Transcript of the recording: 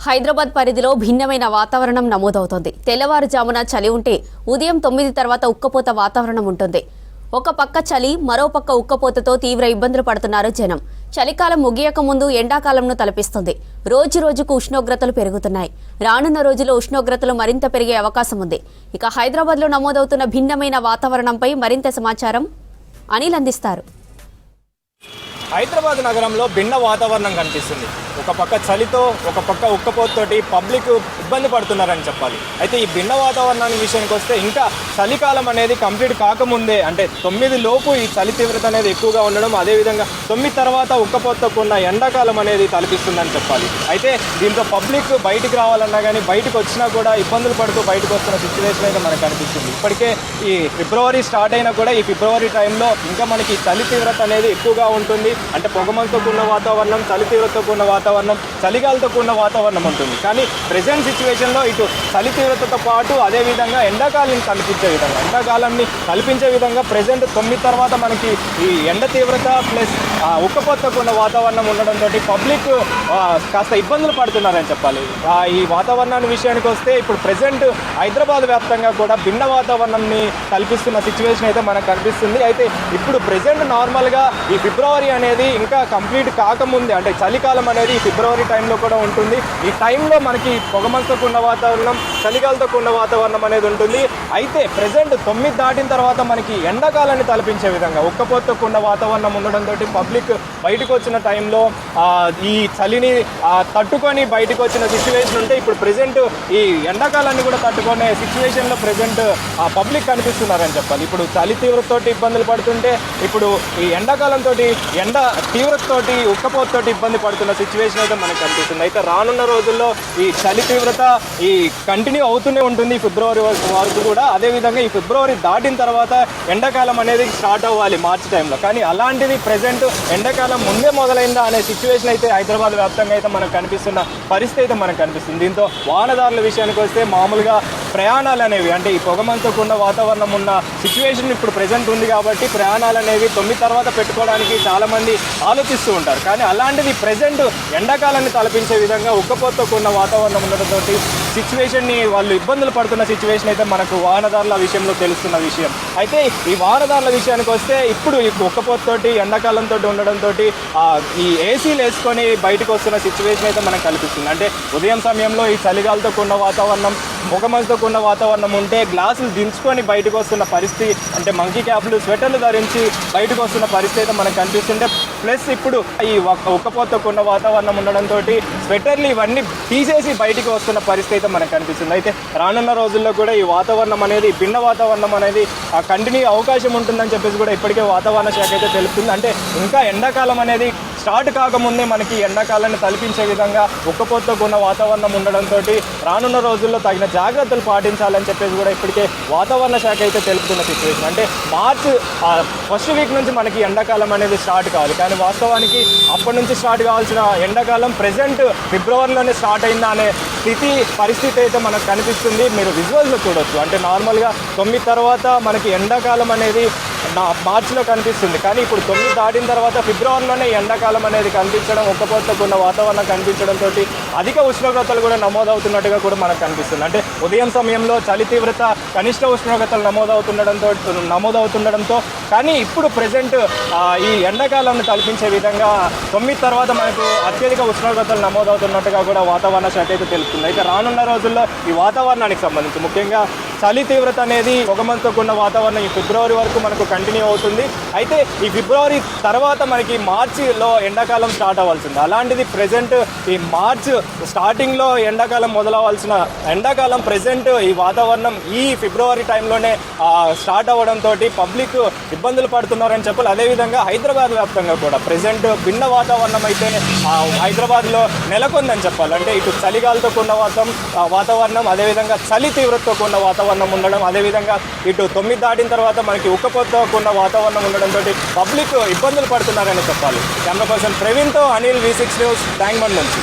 హైదరాబాద్ పరిధిలో భిన్నమైన వాతావరణం నమోదవుతోంది. తెల్లవారుజామున చలి ఉంటే ఉదయం 9 తర్వాత ఉక్కపోత వాతావరణం ఉంటుంది. ఒక పక్క చలి, మరో పక్క ఉక్కపోతతో తీవ్ర ఇబ్బందులు పడుతున్నారు జనం. చలికాలం ముగియక ముందు ఎండాకాలంను తలపిస్తుంది. రోజు రోజుకు ఉష్ణోగ్రతలు పెరుగుతున్నాయి. రానున్న రోజుల్లో ఉష్ణోగ్రతలు మరింత పెరిగే అవకాశం ఉంది. ఇక హైదరాబాద్లో నమోదవుతున్న భిన్నమైన వాతావరణంపై మరింత సమాచారం అనిల్ అందిస్తారు. హైదరాబాద్ నగరంలో భిన్న వాతావరణం కనిపిస్తుంది. ఒక పక్క చలితో, ఒక పక్క ఉక్కపోతతోటి పబ్లిక్ ఇబ్బంది పడుతున్నారని చెప్పాలి. అయితే ఈ భిన్న వాతావరణానికి విషయానికి వస్తే ఇంకా చలికాలం అనేది కంప్లీట్ కాకముందే, అంటే 9 లోపు ఈ చలి తీవ్రత అనేది ఎక్కువగా ఉండడం, అదేవిధంగా 9 తర్వాత ఉక్కపోతతో కూడిన ఎండాకాలం అనేది తలపిస్తుందని చెప్పాలి. అయితే దీంతో పబ్లిక్ బయటికి రావాలన్నా కానీ బయటకు వచ్చినా కూడా ఇబ్బందులు పడుతూ బయటకు వస్తున్న సిచ్యువేషన్ అయితే మనకు కనిపిస్తుంది. ఇప్పటికే ఈ ఫిబ్రవరి స్టార్ట్ అయినా కూడా ఈ ఫిబ్రవరి టైంలో ఇంకా మనకి చలి తీవ్రత అనేది ఎక్కువగా ఉంటుంది. అంటే పొగమంచుతో కూడిన వాతావరణం, చలి తీవ్రతతో కూడిన వాతావరణం, చలిగాలతో కూడిన వాతావరణం ఉంటుంది. కానీ ప్రెజెంట్ సిచ్యువేషన్లో ఇటు చలి తీవ్రతతో పాటు అదేవిధంగా ఎండాకాలాన్ని కల్పించే విధంగా ప్రెజెంట్ 9 తర్వాత మనకి ఈ ఎండ తీవ్రత ప్లస్ ఉక్కపోతతో కూడిన వాతావరణం ఉండడంతో పబ్లిక్ కాస్త ఇబ్బందులు పడుతున్నారని చెప్పాలి. ఈ వాతావరణాన్ని విషయానికి వస్తే ఇప్పుడు ప్రెజెంట్ హైదరాబాద్ వ్యాప్తంగా కూడా భిన్న వాతావరణాన్ని కల్పిస్తున్న సిచ్యువేషన్ అయితే మనకు కనిపిస్తుంది. అయితే ఇప్పుడు ప్రెజెంట్ నార్మల్గా ఈ ఫిబ్రవరి అనేది ఇంకా కంప్లీట్ కాకముందే, అంటే చలికాలం అనేది ఈ ఫిబ్రవరి టైంలో కూడా ఉంటుంది. ఈ టైంలో మనకి పొగమంచుతో కూడిన వాతావరణం, చలిగాలతో కూడిన వాతావరణం అనేది ఉంటుంది. అయితే ప్రెజెంట్ 9 దాటిన తర్వాత మనకి ఎండాకాలాన్ని తలపించే విధంగా ఉక్కపోతతో కూడిన వాతావరణం ఉండడంతో పబ్లిక్ బయటకు వచ్చిన టైంలో ఈ చలిని తట్టుకొని బయటకు వచ్చిన సిచ్యువేషన్ ఉంటే ఇప్పుడు ప్రెజెంట్ ఈ ఎండాకాలాన్ని కూడా తట్టుకునే సిచ్యువేషన్లో ప్రెజెంట్ పబ్లిక్ కనిపిస్తున్నారని చెప్పాలి. ఇప్పుడు చలి తీవ్రతతోటి ఇబ్బందులు పడుతుంటే ఇప్పుడు ఈ ఎండాకాలంతో ఎండ తీవ్రతతోటి ఉక్కపోతతోటి ఇబ్బంది పడుతున్న సిచ్యువేషన్ అయితే మనకు కనిపిస్తుంది. అయితే రానున్న రోజుల్లో ఈ చలి తీవ్రత ఈ కంటిన్యూ అవుతూనే ఉంటుంది ఫిబ్రవరి వరకు కూడా. అదేవిధంగా ఈ ఫిబ్రవరి దాటిన తర్వాత ఎండాకాలం అనేది స్టార్ట్ అవ్వాలి మార్చి టైంలో. కానీ అలాంటిది ప్రెజెంట్ ఎండాకాలం ముందే మొదలైందా అనే సిచ్యువేషన్ అయితే హైదరాబాద్ వ్యాప్తంగా అయితే మనకు కనిపిస్తున్న పరిస్థితి అయితే మనకు కనిపిస్తుంది. దీంతో వాహనదారుల విషయానికి వస్తే మామూలుగా ప్రయాణాలు అనేవి, అంటే ఈ పొగమంచుతో కూడిన వాతావరణం ఉన్న సిచ్యువేషన్ ఇప్పుడు ప్రెజెంట్ ఉంది కాబట్టి ప్రయాణాలు అనేవి 9 తర్వాత పెట్టుకోవడానికి చాలామంది ఆలోచిస్తూ ఉంటారు. కానీ అలాంటిది ప్రెజెంట్ ఎండాకాలాన్ని తలపించే విధంగా ఉక్కపోతతో కూడిన వాతావరణం ఉండడంతో సిచ్యువేషన్ని వాళ్ళు ఇబ్బందులు పడుతున్న సిచ్యువేషన్ అయితే మనకు వాహనదారుల విషయంలో తెలుస్తున్న విషయం. అయితే ఈ వాహనదారుల విషయానికి వస్తే ఇప్పుడు ఈ ఉక్కపోతతోటి ఎండాకాలంతో ఉండడంతో ఈ ఏసీలు వేసుకొని బయటకు వస్తున్న సిచ్యువేషన్ అయితే మనకు కనిపిస్తుంది. అంటే ఉదయం సమయంలో ఈ చలిగాలతో కూడిన వాతావరణం, పొగమంచుతో కూడిన వాతావరణం ఉంటే గ్లాసులు దించుకొని బయటకు వస్తున్న పరిస్థితి, అంటే మంకీ క్యాప్లు, స్వెటర్లు ధరించి బయటకు వస్తున్న పరిస్థితి అయితే మనకు కనిపిస్తుంటే ప్లస్ ఇప్పుడు ఈ ఉక్కపోతతో కూడిన వాతావరణం ఉండడంతో స్వెటర్లు ఇవన్నీ తీసేసి బయటికి వస్తున్న పరిస్థితి అయితే మనకు కనిపిస్తుంది. అయితే రానున్న రోజుల్లో కూడా ఈ వాతావరణం అనేది, భిన్న వాతావరణం అనేది కంటిన్యూ అవకాశం ఉంటుందని చెప్పేసి కూడా ఇప్పటికే వాతావరణ శాఖ అయితే తెలుపుతుంది. అంటే ఇంకా ఎండాకాలం అనేది స్టార్ట్ కాకముందే మనకి ఎండాకాలాన్ని తలపించే విధంగా ఉక్కపోతతో కూడిన వాతావరణం ఉండడంతో రానున్న రోజుల్లో తగిన జాగ్రత్తలు పాటించాలని చెప్పేసి కూడా ఇప్పటికే వాతావరణ శాఖ అయితే తెలుపుతున్న సిచ్యువేషన్. అంటే మార్చ్ ఫస్ట్ వీక్ నుంచి మనకి ఎండాకాలం అనేది స్టార్ట్ కావాలి, కానీ వాస్తవానికి అప్పటి నుంచి స్టార్ట్ కావాల్సిన ఎండాకాలం ప్రెజెంట్ ఫిబ్రవరిలోనే స్టార్ట్ అయిందా అనే పరిస్థితి అయితే మనకు కనిపిస్తుంది. మీరు విజువల్స్లో చూడొచ్చు. అంటే నార్మల్గా 9 తర్వాత మనకి ఎండాకాలం అనేది మార్చిలో కనిపిస్తుంది, కానీ ఇప్పుడు 9 దాటిన తర్వాత ఫిబ్రవరిలోనే ఎండాకాలం అనేది కనిపించడం, ఉక్కపోతతో కూడిన వాతావరణం కనిపించడంతో అధిక ఉష్ణోగ్రతలు కూడా నమోదవుతున్నట్టుగా కూడా మనకు కనిపిస్తుంది. అంటే ఉదయం సమయంలో చలి తీవ్రత, కనిష్ట ఉష్ణోగ్రతలు నమోదవుతుండడంతో కానీ ఇప్పుడు ప్రెజెంట్ ఈ ఎండాకాలాన్ని తలపించే విధంగా 9 తర్వాత మనకు అత్యధిక ఉష్ణోగ్రతలు నమోదవుతున్నట్టుగా కూడా వాతావరణ శాఖ అయితే తెలుపుతుంది. అయితే రానున్న రోజుల్లో ఈ వాతావరణానికి సంబంధించి ముఖ్యంగా చలి తీవ్రత అనేది పొగమంచుతో కూడిన వాతావరణం ఈ ఫిబ్రవరి వరకు మనకు కంటిన్యూ అవుతుంది. అయితే ఈ ఫిబ్రవరి తర్వాత మనకి మార్చిలో ఎండాకాలం స్టార్ట్ అవ్వాల్సింది. అలాంటిది ప్రెజెంట్ ఈ మార్చ్ స్టార్టింగ్లో ఎండాకాలం మొదలవ్వాల్సిన ఎండాకాలం ప్రెజెంట్ ఈ వాతావరణం ఈ ఫిబ్రవరి టైంలోనే స్టార్ట్ అవ్వడంతో పబ్లిక్ ఇబ్బందులు పడుతున్నారని చెప్పాలి. అదేవిధంగా హైదరాబాద్ వ్యాప్తంగా కూడా ప్రెజెంట్ భిన్న వాతావరణం అయితే హైదరాబాద్లో నెలకొందని చెప్పాలి. అంటే ఇటు చలిగాలతో కూడిన వాతావరణం, అదేవిధంగా చలి తీవ్రతతో కూడిన వాతావరణం ఉండడం, అదేవిధంగా ఇటు 9 దాటిన తర్వాత మనకి ఉక్కపోతతో కూడిన వాతావరణం ఉండడంతో పబ్లిక్ ఇబ్బందులు పడుతున్నారని చెప్పాలి. కెమెరా పర్సన్ ప్రవీణ్తో అనిల్, V6 న్యూస్, ట్యాంక్ బండ్ నుంచి.